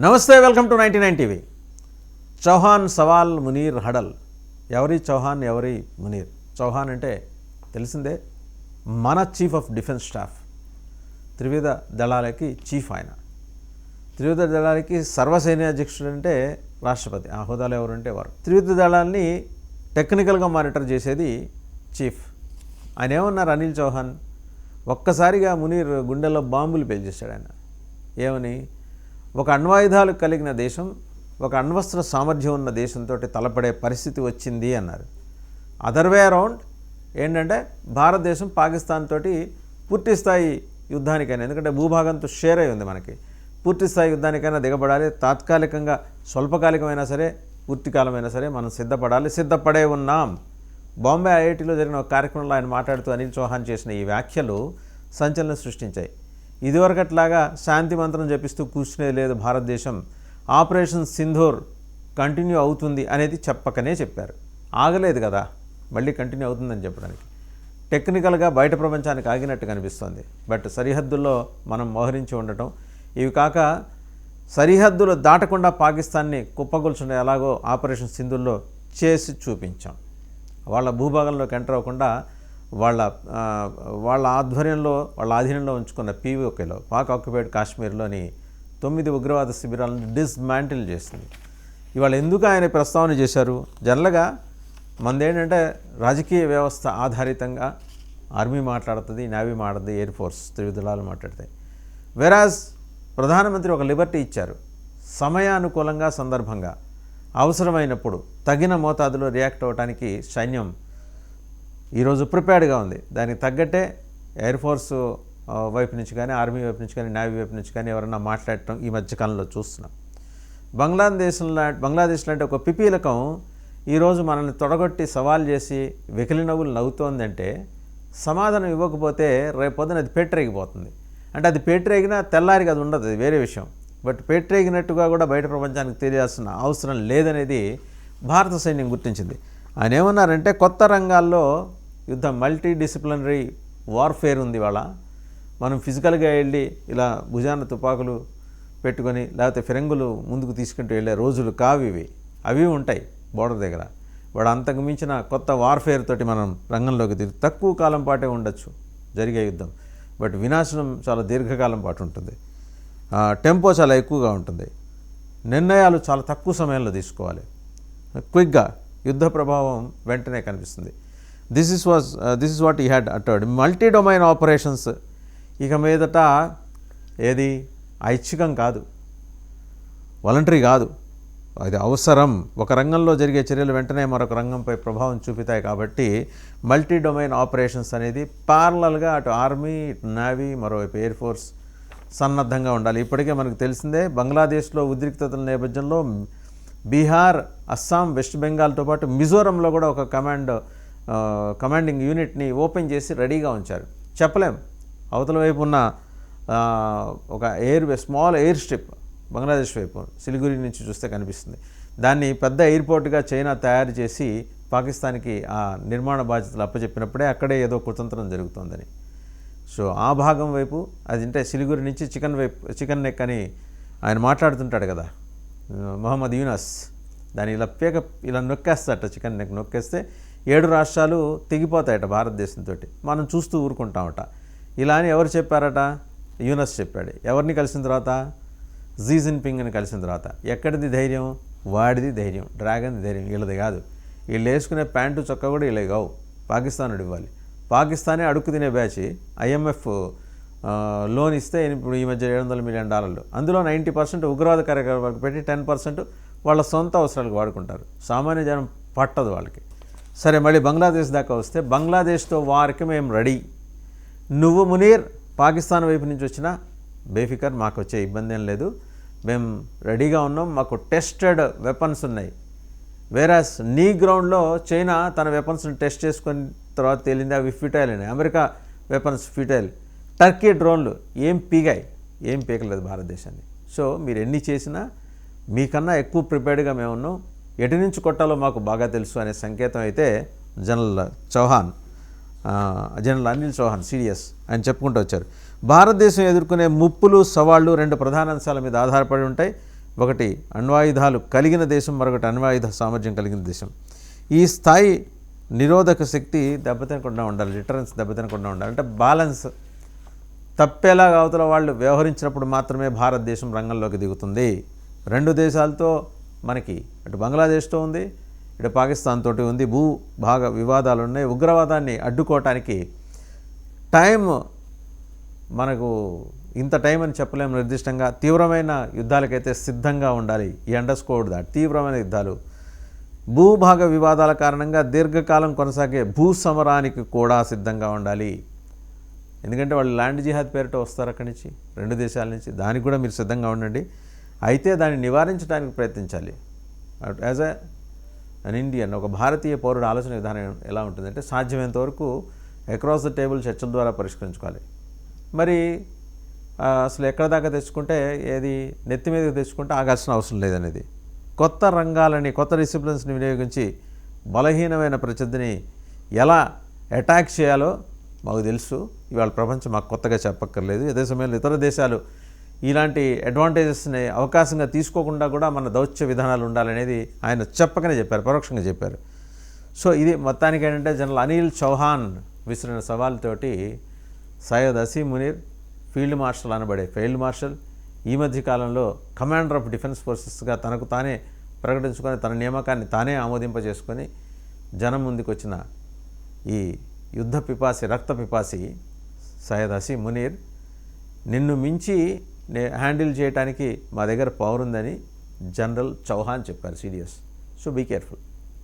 నమస్తే, welcome to 99 TV. Chauhan సవాల్, మునీర్ హడల్. ఎవరి చౌహాన్, ఎవరి మునీర్? చౌహాన్ అంటే తెలిసిందే, మన చీఫ్ ఆఫ్ డిఫెన్స్ స్టాఫ్, త్రివిధ దళాలకి చీఫ్ ఆయన. త్రివిధ దళాలకి సర్వసైన్యాధ్యక్షుడు అంటే రాష్ట్రపతి, ఆ హోదాలో ఎవరుంటే వారు. త్రివిధ దళాల్ని టెక్నికల్గా మానిటర్ చేసేది చీఫ్. ఆయన ఏమన్నారు అనిల్ చౌహాన్, ఒక్కసారిగా మునీర్ గుండెల్లో బాంబులు పేల్చేశాడు ఆయన. ఏమని? ఒక అణ్వాయుధాలు కలిగిన దేశం, ఒక అణ్వస్త్ర సామర్థ్యం ఉన్న దేశంతో తలపడే పరిస్థితి వచ్చింది అన్నారు. అదర్ వే అరౌండ్ ఏంటంటే భారతదేశం పాకిస్తాన్ తోటి పూర్తిస్థాయి యుద్ధానికైనా, ఎందుకంటే భూభాగంతో షేర్ అయి ఉంది మనకి, పూర్తిస్థాయి యుద్ధానికైనా దిగబడాలి. తాత్కాలికంగా స్వల్పకాలికమైనా సరే, పూర్తికాలమైనా సరే మనం సిద్ధపడాలి, సిద్ధపడే ఉన్నాం. బాంబే ఐఐటీలో జరిగిన ఒక కార్యక్రమంలో ఆయన మాట్లాడుతూ అనిల్ చౌహాన్ చేసిన ఈ వ్యాఖ్యలు సంచలనం సృష్టించాయి. ఇదివరకట్లాగా శాంతి మంత్రం జపిస్తూ కూర్చునేది లేదు భారతదేశం, ఆపరేషన్ సింధూర్ కంటిన్యూ అవుతుంది అనేది చెప్పకనే చెప్పారు. ఆగలేదు కదా, మళ్ళీ కంటిన్యూ అవుతుందని చెప్పడానికి. టెక్నికల్గా బయట ప్రపంచానికి ఆగినట్టు కనిపిస్తోంది, బట్ సరిహద్దుల్లో మనం మోహరించి ఉండటం, ఇవి కాక సరిహద్దులు దాటకుండా పాకిస్తాన్ని కుప్పగొల్చడం ఎలాగో ఆపరేషన్ సింధూర్లో చేసి చూపించాం. వాళ్ళ భూభాగంలోకి ఎంటర్ అవ్వకుండా వాళ్ళ ఆధ్వర్యంలో, వాళ్ళ ఆధీనంలో ఉంచుకున్న పీఓకేలో, పాక్ ఆక్యుపైడ్ కాశ్మీర్లోని 9 ఉగ్రవాద శిబిరాలను డిస్మాంటిల్ చేసింది. ఇవాళ ఎందుకు ఆయన ప్రస్తావన చేశారు? జనరల్గా మనదేంటంటే రాజకీయ వ్యవస్థ ఆధారితంగా ఆర్మీ మాట్లాడుతుంది, నేవీ మాట్లాడుతుంది, ఎయిర్ ఫోర్స్, త్రివిధ దళాలు మాట్లాడతాయి. వెరాజ్ ప్రధానమంత్రి ఒక లిబర్టీ ఇచ్చారు, సమయానుకూలంగా, సందర్భంగా, అవసరమైనప్పుడు తగిన మోతాదులో రియాక్ట్ అవ్వడానికి సైన్యం ఈరోజు ప్రిపేర్డ్గా ఉంది. దానికి తగ్గట్టే ఎయిర్ ఫోర్స్ వైపు నుంచి కానీ, ఆర్మీ వైపు నుంచి కానీ, నేవీ వైపు నుంచి కానీ ఎవరన్నా మాట్లాడటం ఈ మధ్యకాలంలో చూస్తున్నాం. బంగ్లాదేశ్ లాంటి ఒక పిపీలకం ఈరోజు మనల్ని తొడగొట్టి సవాల్ చేసి వెకిలి నవ్వులు నవ్వుతోందంటే, సమాధానం ఇవ్వకపోతే రేపొద్దున అది పేటరేగిపోతుంది. అంటే అది పేటరేగినా తెల్లారికి అది ఉండదు, అది వేరే విషయం. బట్ పేటరేగినట్టుగా కూడా బయట ప్రపంచానికి తెలియాల్సిన అవసరం లేదనేది భారత సైన్యం గుర్తించింది. ఆయన ఏమన్నారంటే, కొత్త రంగాల్లో యుద్ధం, మల్టీ డిసిప్లినరీ వార్ఫేర్ ఉంది. ఇవాళ మనం ఫిజికల్గా వెళ్ళి ఇలా భుజాన తుపాకులు పెట్టుకొని, లేకపోతే ఫిరంగులు ముందుకు తీసుకుంటూ వెళ్ళే రోజులు కావివి, అవి ఉంటాయి బోర్డర్ దగ్గర. వాడు అంతకు మించిన కొత్త వార్ఫేర్ తోటి మనం రంగంలోకి దిగి, తక్కువ కాలం పాటే ఉండొచ్చు జరిగే యుద్ధం, బట్ వినాశనం చాలా దీర్ఘకాలం పాటు ఉంటుంది. టెంపో చాలా ఎక్కువగా ఉంటుంది. నిర్ణయాలు చాలా తక్కువ సమయంలో తీసుకోవాలి, క్విక్గా. యుద్ధ ప్రభావం వెంటనే కనిపిస్తుంది. దిస్ ఇస్ వాట్ ఈ had uttered. Multi domain operations ఇక మీదట ఏది ఐచ్ఛికం కాదు, వాలంటరీ కాదు, అది అవసరం. ఒక రంగంలో జరిగే చర్యలు వెంటనే మరొక రంగంపై ప్రభావం చూపుతాయి. కాబట్టి మల్టీ డొమైన్ ఆపరేషన్స్ అనేది ప్యారలల్గా అటు ఆర్మీ, ఇటు నేవీ, మరోవైపు ఎయిర్ ఫోర్స్ సన్నద్ధంగా ఉండాలి. ఇప్పటికే మనకు తెలిసిందే, బంగ్లాదేశ్లో ఉద్రిక్తతల నేపథ్యంలో బీహార్, అస్సాం, వెస్ట్ బెంగాల్తో పాటు మిజోరంలో కూడా ఒక కమాండింగ్ యూనిట్ని ఓపెన్ చేసి రెడీగా ఉంచారు. చెప్పలేం, అవతల వైపు ఉన్న ఒక స్మాల్ ఎయిర్ స్ట్రిప్ బంగ్లాదేశ్ వైపు సిలిగురి నుంచి చూస్తే కనిపిస్తుంది. దాన్ని పెద్ద ఎయిర్పోర్ట్గా చైనా తయారు చేసి పాకిస్తాన్కి ఆ నిర్మాణ బాధ్యతలు అప్పచెప్పినప్పుడే అక్కడే ఏదో కుతంత్రం జరుగుతుందని. సో ఆ భాగం వైపు అది, అంటే సిలిగురి నుంచి చికెన్ నెక్ అని ఆయన మాట్లాడుతుంటాడు కదా మొహమ్మద్ యూనస్, దాన్ని ఇలా నొక్కేస్తాట, చికెన్ నెక్ నొక్కేస్తే 7 రాష్ట్రాలు తెగిపోతాయట భారతదేశంతో. మనం చూస్తూ ఊరుకుంటామట. ఇలా అని ఎవరు చెప్పారట? యూనస్ చెప్పాడు. ఎవరిని కలిసిన తర్వాత? జీ జిన్పింగ్ని కలిసిన తర్వాత. ఎక్కడిది ధైర్యం? వాడిది ధైర్యం, డ్రాగన్ది ధైర్యం, వీళ్ళది కాదు. వీళ్ళు వేసుకునే ప్యాంటు చొక్కా కూడా వీళ్ళే కావు, పాకిస్తాన్ ఇవ్వాలి. పాకిస్తానే అడుక్కు తినే బ్యాచ్. IMF లోన్ ఇస్తే ఇప్పుడు ఈ మధ్య $700 మిలియన్, అందులో 90% ఉగ్రవాద కార్యక్రమాలకు పెట్టి 10% వాళ్ళ సొంత అవసరాలకు వాడుకుంటారు. సామాన్య జనం పట్టదు వాళ్ళకి. సరే, మళ్ళీ బంగ్లాదేశ్ దాకా వస్తే, బంగ్లాదేశ్తో వారికి మేము రెడీ. నువ్వు మునీర్ పాకిస్తాన్ వైపు నుంచి వచ్చినా బేఫికర్, మాకు వచ్చే ఇబ్బంది ఏం లేదు, మేము రెడీగా ఉన్నాం, మాకు టెస్టెడ్ వెపన్స్ ఉన్నాయి. వేరాస్ నీ గ్రౌండ్లో చైనా తన వెపన్స్ని టెస్ట్ చేసుకుని తర్వాత తేలింది అవి ఫ్యూటైల్ అయినాయి. America weapons futile. టర్కీ డ్రోన్లు ఏం పీకలేదు భారతదేశాన్ని. సో మీరు ఎన్ని చేసినా మీకన్నా ఎక్కువ ప్రిపేర్డ్గా మేము ఉన్నాం, ఎటు నుంచి కొట్టాలో మాకు బాగా తెలుసు అనే సంకేతం అయితే జనరల్ అనిల్ చౌహాన్ సీరియస్ ఆయన చెప్పుకుంటూ వచ్చారు. భారతదేశం ఎదుర్కొనే ముప్పులు, సవాళ్లు 2 ప్రధాన అంశాల మీద ఆధారపడి ఉంటాయి. ఒకటి అణ్వాయుధాలు కలిగిన దేశం, మరొకటి అణ్వాయుధ సామర్థ్యం కలిగిన దేశం. ఈ స్థాయి నిరోధక శక్తి దెబ్బతినకుండా ఉండాలి, డిటరెన్స్ దెబ్బతినకుండా ఉండాలి. అంటే బ్యాలెన్స్ తప్పేలాగా అవతల వాళ్ళు వ్యవహరించినప్పుడు మాత్రమే భారతదేశం రంగంలోకి దిగుతుంది. రెండు దేశాలతో మనకి అటు బంగ్లాదేశ్తో ఉంది, ఇటు పాకిస్తాన్ తోటి ఉంది, భూభాగ వివాదాలు ఉన్నాయి. ఉగ్రవాదాన్ని అడ్డుకోవటానికి టైం మనకు ఇంత టైం అని చెప్పలేము నిర్దిష్టంగా. తీవ్రమైన యుద్ధాలకైతే సిద్ధంగా ఉండాలి. ఈ అండర్స్కోర్డ్ దాట్ తీవ్రమైన యుద్ధాలు, భూభాగ వివాదాల కారణంగా దీర్ఘకాలం కొనసాగే భూసమరానికి కూడా సిద్ధంగా ఉండాలి. ఎందుకంటే వాళ్ళు ల్యాండ్ జిహాద్ పేరిట వస్తారు అక్కడి నుంచి, రెండు దేశాల నుంచి. దానికి కూడా మీరు సిద్ధంగా ఉండండి. అయితే దాన్ని నివారించడానికి ప్రయత్నించాలి. యాజ్ అన్ ఇండియన్, ఒక భారతీయ పౌరుడు ఆలోచన విధానం ఎలా ఉంటుందంటే సాధ్యమైనంత వరకు అక్రాస్ ద టేబుల్ చర్చల ద్వారా పరిష్కరించుకోవాలి. మరి అసలు ఎక్కడ దాకా తెచ్చుకుంటే, ఏది నెత్తి మీదకి తెచ్చుకుంటే ఆగాల్సిన అవసరం లేదనేది. కొత్త రంగాలని, కొత్త డిసిప్లిన్స్ని వినియోగించి బలహీనమైన ప్రత్యర్థిని ఎలా అటాక్ చేయాలో మాకు తెలుసు. ఇవాళ ప్రపంచం మాకు కొత్తగా చెప్పక్కర్లేదు. అదే సమయంలో ఇతర దేశాలు ఇలాంటి అడ్వాంటేజెస్ని అవకాశంగా తీసుకోకుండా కూడా మన దౌత్య విధానాలు ఉండాలనేది ఆయన చెప్పకనే చెప్పారు, పరోక్షంగా చెప్పారు. సో ఇది మొత్తానికి ఏంటంటే జనరల్ అనిల్ చౌహాన్ విసిరిన సవాల్తోటి సయ్యద్ అసీం మునీర్, ఫీల్డ్ మార్షల్ అనబడే ఫీల్డ్ మార్షల్, ఈ మధ్య కాలంలో కమాండర్ ఆఫ్ డిఫెన్స్ ఫోర్సెస్గా తనకు తానే ప్రకటించుకొని తన నియామకాన్ని తానే ఆమోదింపజేసుకొని జనం ముందుకు వచ్చిన ఈ యుద్ధ పిపాసి, రక్త పిపాసి సయ్యద్ అసీం మునీర్, నిన్ను మించి హ్యాండిల్ చేయడానికి మా దగ్గర పవర్ ఉందని జనరల్ చౌహాన్ చెప్పారు, సీరియస్. So be careful.